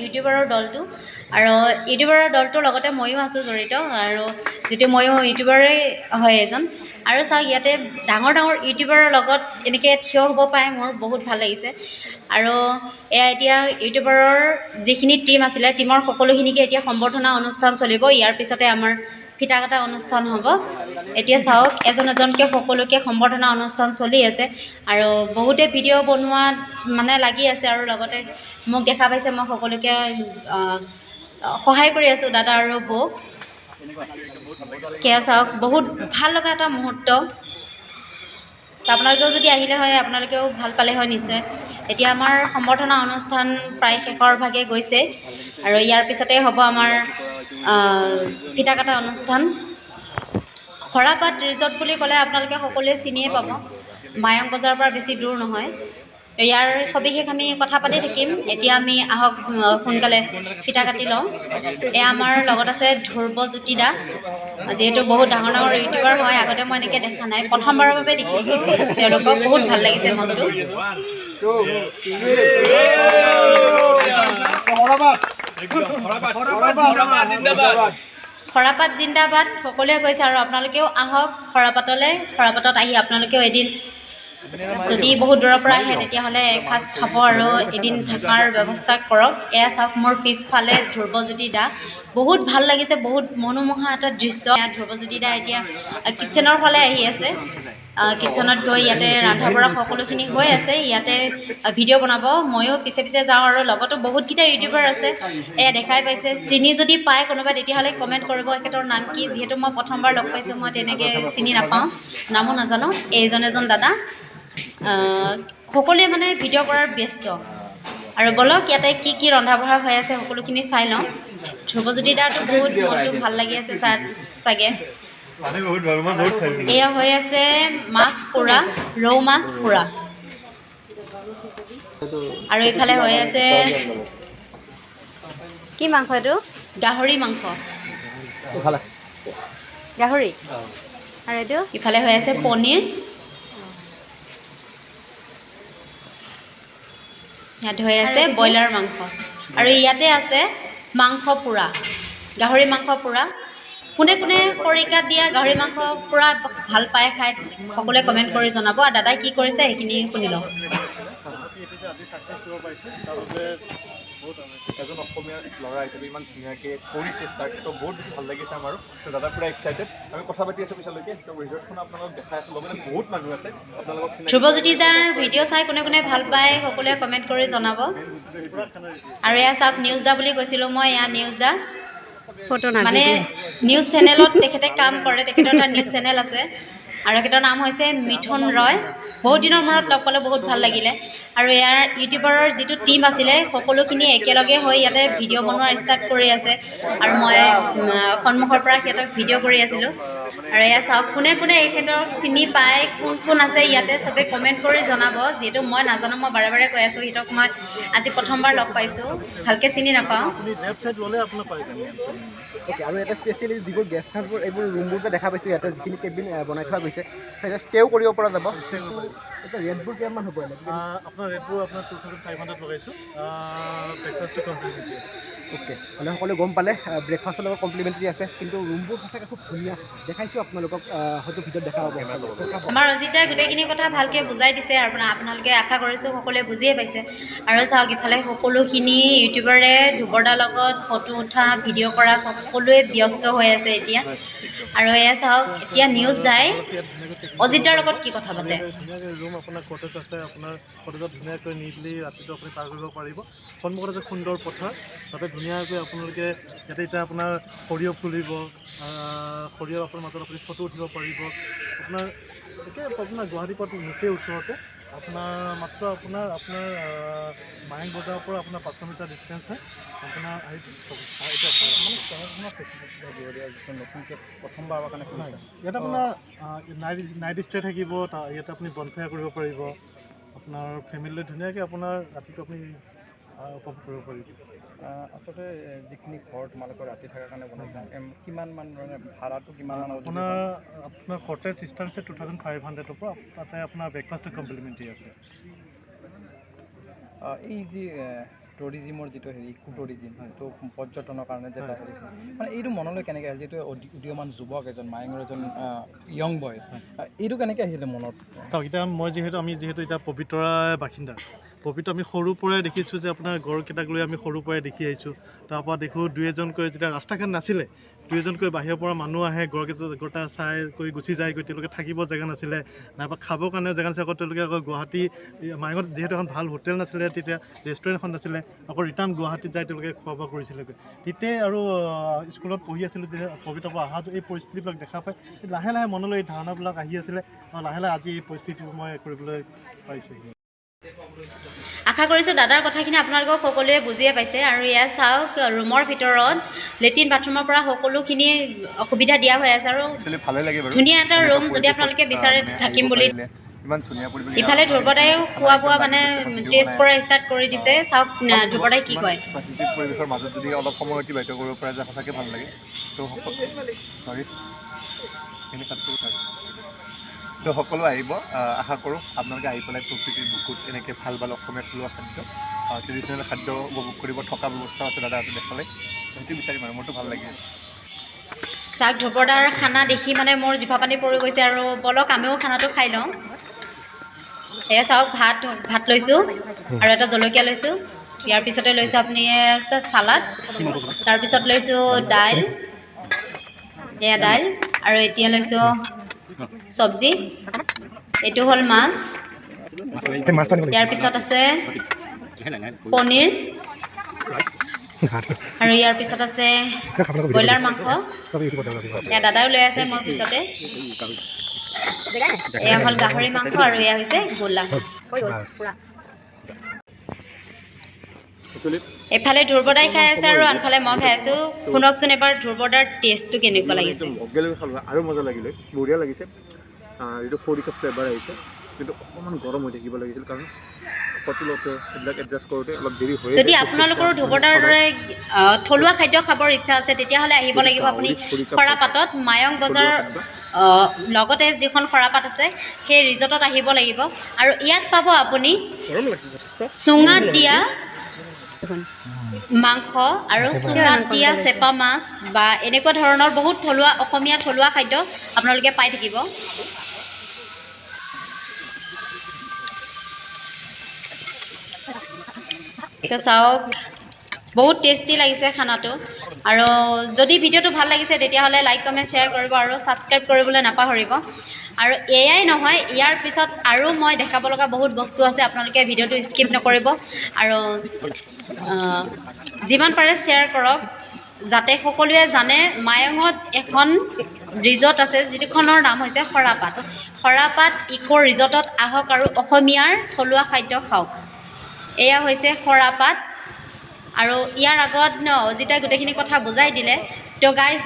ইউটিউবাৰৰ দলটো আৰু ইউটিউবাৰৰ দলটোৰ লগতে ময়ো আছোঁ জড়িত আৰু যিটো ময়ো ইউটিউবাৰে হয় এজন আৰু চাওক ইয়াতে ডাঙৰ ডাঙৰ ইউটিউবাৰৰ লগত এনেকৈ থিয় হ'ব পাই মোৰ বহুত ভাল লাগিছে আৰু এয়া এতিয়া ইউটিউবাৰৰ যিখিনি টীম আছিলে টীমৰ সকলোখিনিকে এতিয়া সম্বৰ্ধনা অনুষ্ঠান চলিব ইয়াৰ পিছতে আমাৰ ফিটা কাটা অনুষ্ঠান হ'ব এতিয়া চাওক এজন এজনকৈ সকলোকে সম্বৰ্ধনা অনুষ্ঠান চলি আছে আৰু বহুতে ভিডিঅ' বনোৱাত মানে লাগি আছে আৰু লগতে মোক দেখা পাইছে মই সকলোকে সহায় কৰি আছোঁ দাদা আৰু বৌক সেয়া চাওক বহুত ভাল লগা এটা মুহূৰ্ত আপোনালোকেও যদি আহিলে হয় আপোনালোকেও ভাল পালে হয় নিশ্চয় এতিয়া আমাৰ সম্বৰ্ধনা অনুষ্ঠান প্ৰায় শেষৰ ভাগে গৈছে আৰু ইয়াৰ পিছতে হ'ব আমাৰ ফিটা কাটা অনুষ্ঠান খৰাপাত ৰিজৰ্ট বুলি ক'লে আপোনালোকে সকলোৱে চিনিয়ে পাব মায়ং বজাৰৰ পৰা বেছি দূৰ নহয় ইয়াৰ সবিশেষ আমি কথা পাতি থাকিম এতিয়া আমি আহক সোনকালে ফিটা কাটি লওঁ এয়া আমাৰ লগত আছে ধ্ৰুৱজ্যোতি দা যিহেতু বহুত ডাঙৰ ডাঙৰ ইউটিউবাৰ হয় আগতে মই এনেকৈ দেখা নাই প্ৰথমবাৰৰ বাবে দেখিছোঁ তেওঁলোকক বহুত ভাল লাগিছে মনটো খৰাপাত জিন্দাবাদ সকলোৱে কৈছে আৰু আপোনালোকেও আহক খৰাপাতলৈ খৰাপাতত আহি আপোনালোকেও এদিন যদি বহুত দূৰৰ পৰা আহে তেতিয়াহ'লে এসাঁজ খাব আৰু এদিন থকাৰ ব্যৱস্থা কৰক এয়া চাওক মোৰ পিছফালে ধ্ৰুৱজ্যোতি দা বহুত ভাল লাগিছে বহুত মনোমোহা এটা দৃশ্য ধ্ৰুৱজ্যোতি দা এতিয়া কিটচেনৰ ফালে আহি আছে কিটচেনত গৈ ইয়াতে ৰন্ধা বঢ়া সকলোখিনি হৈ আছে ইয়াতে ভিডিঅ' বনাব ময়ো পিছে পিছে যাওঁ আৰু লগতো বহুতকেইটা ইউটিউবাৰ আছে এয়া দেখাই পাইছে চিনি যদি পায় কোনোবাই তেতিয়াহ'লে কমেণ্ট কৰিব এখেতৰ নাম কি যিহেতু মই প্ৰথমবাৰ লগ পাইছোঁ মই তেনেকৈ চিনি নাপাওঁ নামো নাজানো এইজন এজন দাদা সকলোৱে মানে ভিডিঅ' কৰাৰ ব্যস্ত আৰু বলক ইয়াতে কি কি ৰন্ধা বঢ়া হৈ আছে সকলোখিনি চাই লওঁ ধ্ৰুৱজ্যোতি দাৰতো বহুত মনটো ভাল লাগি আছে চাগে এয়া হৈ আছে মাছ পোৰা ৰৌ মাছ পোৰা আৰু এইফালে হৈ আছে কি মাংস এইটো গাহৰি মাংস গাহৰি আৰু এইটো ইফালে হৈ আছে পনীৰ ইয়াত হৈ আছে ব্ৰইলাৰ মাংস আৰু ইয়াতে আছে মাংস পোৰা গাহৰি মাংস পোৰা কোনে কোনে খৰিকাত দিয়া গাহৰি মাংস পোৰা ভাল পায় খাই সকলোৱে কমেণ্ট কৰি জনাব আৰু দাদাই কি কৰিছে সেইখিনি শুনি লওঁ এজন অসমীয়া ল'ৰা হিচাপে ইমান ধুনীয়াকৈ কৰিছে ষ্টাৰ্ট তো বহুত বেছি ভাল লাগিছে আমাৰো তো দাদা পূৰা এক্সাইটেড আমি কথা পাতি আছোঁ পিছলৈকে তো ৰিজৰ্টখন আপোনালোকক দেখাই আছোঁ লগতে বহুত মানুহ আছে আপোনালোকক ধ্ৰুৱজ্যোতি দাৰ ভিডিঅ' চাই কোনে কোনে ভাল পায় সকলোৱে কমেণ্ট কৰি জনাব আৰু এয়া চাওক নিউজ দা বুলি কৈছিলোঁ মই এয়া নিউজ দা মানে নিউজ চেনেলত তেখেতে কাম কৰে তেখেতৰ এটা নিউজ চেনেল আছে আৰু এখেতৰ নাম হৈছে মিথুন ৰয় বহুত দিনৰ মূৰত লগ পালে বহুত ভাল লাগিলে আৰু ইয়াৰ ইউটিউবাৰৰ যিটো টীম আছিলে সকলোখিনি একেলগে হৈ ইয়াতে ভিডিঅ' বনোৱাৰ ষ্টাৰ্ট কৰি আছে আৰু মই সন্মুখৰ পৰা সিহঁতক ভিডিঅ' কৰি আছিলোঁ আৰু এয়া চাওক কোনে কোনে এখেতক চিনি পায় কোন কোন আছে ইয়াতে চবে কমেণ্ট কৰি জনাব যিহেতু মই নাজানো মই বাৰে বাৰে কৈ আছোঁ সিহঁতক মই আজি প্ৰথমবাৰ লগ পাইছোঁ ভালকৈ চিনি নাপাওঁ আৰু এটা স্পেচিয়েলি যিবোৰ গেষ্ট হাউচবোৰ এইবোৰ ৰুমবোৰ যে দেখা পাইছোঁ ইয়াতে যিখিনি কেবিন বনাই থোৱা গৈছে সেইটো ষ্টেও কৰিব পৰা যাব এতিয়া ৰেটবোৰ কিমান হ'ব আপোনাৰ ৰেটবোৰ আপোনাৰ 2500 লগাইছোঁ ব্ৰেকফাষ্টটো কমপ্লিমেণ্টাৰী আছে অ'কে মানে সকলোৱে গম পালে ব্ৰেকফাষ্টৰ লগত কমপ্লিমেণ্টাৰী আছে কিন্তু ৰুমবোৰ সঁচাকৈ খুব ধুনীয়া দেখাইছোঁ আপোনালোকক হয়তো ভিডিঅ'ত দেখা হ'ব আমাৰ ৰজিতাই গোটেইখিনি কথা ভালকৈ বুজাই দিছে আৰু আপোনালোকে আশা কৰিছোঁ সকলোৱে বুজিয়ে পাইছে আৰু চাওক ইফালে সকলোখিনি ইউটিউবাৰে ধ্ৰুৱদাৰ লগত ফটো উঠা ভিডিঅ' কৰা সকলোৱে ব্যস্ত হৈ আছে এতিয়া আৰু এয়া চাওক এতিয়া নিউজ দাই অজিতাৰ লগত কি কথা পাতে ধুনীয়াকৈ ৰুম আপোনাৰ কটেজ আছে আপোনাৰ কটেজত ধুনীয়াকৈ নিটলি ৰাতিটো আপুনি পাৰ কৰিব পাৰিব সন্মুখত আছে সুন্দৰ পথাৰ তাতে ধুনীয়াকৈ আপোনালোকে ইয়াতে এতিয়া আপোনাৰ সৰিয়হ ফুলিব সৰিয়হ আপোনাৰ মাজত আপুনি ফটো উঠিব পাৰিব আপোনাৰ এতিয়া আপোনাৰ গুৱাহাটী পৰা নিচেই ওচৰতে আপোনাৰ মাত্ৰ আপোনাৰ মায়ং বজাৰৰ পৰা আপোনাৰ 500 মিটাৰ ডিষ্টেঞ্চ হয় আপোনাৰ নতুনকৈ প্ৰথমবাৰৰ কাৰণে ইয়াত আপোনাৰ নাইট ষ্টে থাকিব ইয়াতে আপুনি বনফায়াৰ কৰিব পাৰিব আপোনাৰ ফেমিলি ধুনীয়াকৈ আপোনাৰ ৰাতিটো আপুনি উপভোগ কৰিব পাৰিব আচলতে যিখিনি ঘৰ তোমালোকৰ ৰাতি থকাৰ কাৰণে বনাইছে কিমান মান মানে ভাড়াটো কিমান আপোনাৰ কটেজ ষ্টাৰ্ট আছে 2500ৰ পৰা তাতে আপোনাৰ ব্ৰেকফাষ্টটো কমপ্লিমেণ্টাৰী আছে এই যি টুৰিজিমৰ যিটো হেৰি ইকো টুৰিজিম সেইটো পৰ্যটনৰ কাৰণে যে এটা হেৰি মানে এইটো মনলৈ কেনেকৈ আহিল যিটো উদীয়মান যুৱক এজন মায়ঙৰ এজন য়ং বয় এইটো কেনেকৈ আহিছিলে মনত চাওক এতিয়া আমি যিহেতু এতিয়া পবিতৰাৰ বাসিন্দা পবিত্ৰ আমি সৰুৰ পৰাই দেখিছোঁ যে আপোনাৰ গড়কেইটাক লৈ আমি সৰুৰ পৰাই দেখি আহিছোঁ তাৰপৰা দেখোঁ দুই এজনকৈ যেতিয়া ৰাস্তা ঘাট নাছিলে দুই এজনকৈ বাহিৰৰ পৰা মানুহ আহে গড়কেইটা চাই কৰি গুচি যায়গৈ তেওঁলোকে থাকিব জেগা নাছিলে নাইবা খাবৰ কাৰণেও জেগা নাছিলে আকৌ তেওঁলোকে আকৌ গুৱাহাটী মায়ঙত যিহেতু এখন ভাল হোটেল নাছিলে তেতিয়া ৰেষ্টুৰেণ্ট এখন নাছিলে আকৌ ৰিটাৰ্ণ গুৱাহাটীত যাই তেওঁলোকে খোৱা বোৱা কৰিছিলেগৈ তেতিয়াই আৰু স্কুলত পঢ়ি আছিলোঁ যে পবিত্ৰৰ পৰা অহাটো এই পৰিস্থিতিবিলাক দেখা পাই লাহে লাহে মনলৈ এই ধাৰণাবিলাক আহি আছিলে আৰু লাহে লাহে আজি এই পৰিস্থিতি মই কৰিবলৈ পাৰিছোঁ আশা কৰিছোঁ দাদাৰ কথাখিনি আপোনালোকক সকলোৱে বুজিয়ে পাইছে আৰু ইয়াত চাওক ৰুমৰ ভিতৰত লেট্ৰিন বাথৰুমৰ পৰা সকলোখিনি অসুবিধা দিয়া হৈ আছে আৰু ধুনীয়া এটা ৰুম যদি আপোনালোকে বিচাৰে থাকিম বুলি ইফালে ধ্ৰুৱদায়ো খোৱা বোৱা মানে টেষ্ট কৰা ষ্টাৰ্ট কৰি দিছে চাওক ধ্ৰুৱদাই কি কয় প্ৰাকৃতিক পৰিৱেশৰ মাজত যদি অলপ সময় অতিবাহিত কৰিব পৰা যায় সঁচাকৈ ভাল লাগে তো সকলো আহিব আশা কৰোঁ আপোনালোকে আহি পেলাই প্ৰকৃতিৰ বুকুত এনেকৈ ভাল ভাল অসমীয়া থলুৱা খাদ্য ট্ৰেডিশ্যনেল খাদ্য উপভোগ কৰিব থকা ব্যৱস্থা আছে দাদা আপুনি দেখালে সেইটো বিচাৰিম আৰু মোৰতো ভাল লাগি আছে চাওক ধ্ৰুৱদাৰ খানা দেখি মানে মোৰ জিভা পানী পৰি গৈছে আৰু বলক আমিও খানাটো খাই লওঁ এয়া চাওক ভাত লৈছোঁ আৰু এটা জলকীয়া লৈছোঁ ইয়াৰ পিছতে লৈছোঁ আপুনি চালাড তাৰপিছত লৈছোঁ দাইল এয়া দাইল আৰু এতিয়া লৈছোঁ চব্জি এইটো হ'ল মাছ ইয়াৰ পিছত আছে পনীৰ আৰু ইয়াৰ পিছত আছে ব্ৰইলাৰ মাংস এয়া দাদাও লৈ আছে মোৰ পিছতে এয়া হ'ল গাহৰি মাংস আৰু এয়া হৈছে গোলা এফালে ধ্ৰুৱদাই খাই আছে আৰু আনফালে মই খাই আছোঁ শুনকচোন এবাৰ ধ্ৰুৱদাৰ টেষ্টটো কেনেকুৱা লাগিছে আৰু মজা লাগিলে বঢ়িয়া লাগিছে যিটো খৰিকা ফ্লেভাৰ আহিছে কিন্তু অকণমান গৰম হৈ থাকিব লাগিছিল কাৰণ হোটেলতে এইবিলাক এডজাষ্ট কৰোঁতে অলপ দেৰি হৈ যদি আপোনালোকৰো ধ্ৰুৱদাৰ দৰে থলুৱা খাদ্য খাবৰ ইচ্ছা আছে তেতিয়াহ'লে আহিব লাগিব আপুনি খৰাপাতত মায়ং বজাৰ লগতে যিখন খৰাপাত আছে সেই ৰিজৰ্টত আহিব লাগিব আৰু ইয়াত পাব আপুনি চুঙাত দিয়া মাংস আৰু চুঙাত দিয়া চেপা মাছ বা এনেকুৱা ধৰণৰ বহুত থলুৱা অসমীয়া থলুৱা খাদ্য আপোনালোকে পাই থাকিব এতিয়া চাওক বহুত টেষ্টি লাগিছে খানাটো আৰু যদি ভিডিঅ'টো ভাল লাগিছে তেতিয়াহ'লে লাইক কমেণ্ট শ্বেয়াৰ কৰিব আৰু ছাবস্ক্ৰাইব কৰিবলৈ নাপাহৰিব আৰু এয়াই নহয় ইয়াৰ পিছত আৰু মই দেখাব লগা বহুত বস্তু আছে আপোনালোকে ভিডিঅ'টো স্কিপ নকৰিব আৰু যিমান পাৰে শ্বেয়াৰ কৰক যাতে সকলোৱে জানে মায়ঙত এখন ৰিজৰ্ট আছে যিখনৰ নাম হৈছে খৰাপাত ইক' ৰিজৰ্টত আহক আৰু অসমীয়াৰ থলুৱা খাদ্য খাওক এয়া হৈছে খৰাপাত আৰু ইয়াৰ আগত অজিতাই গোটেইখিনি কথা বুজাই দিলে তো গাইজ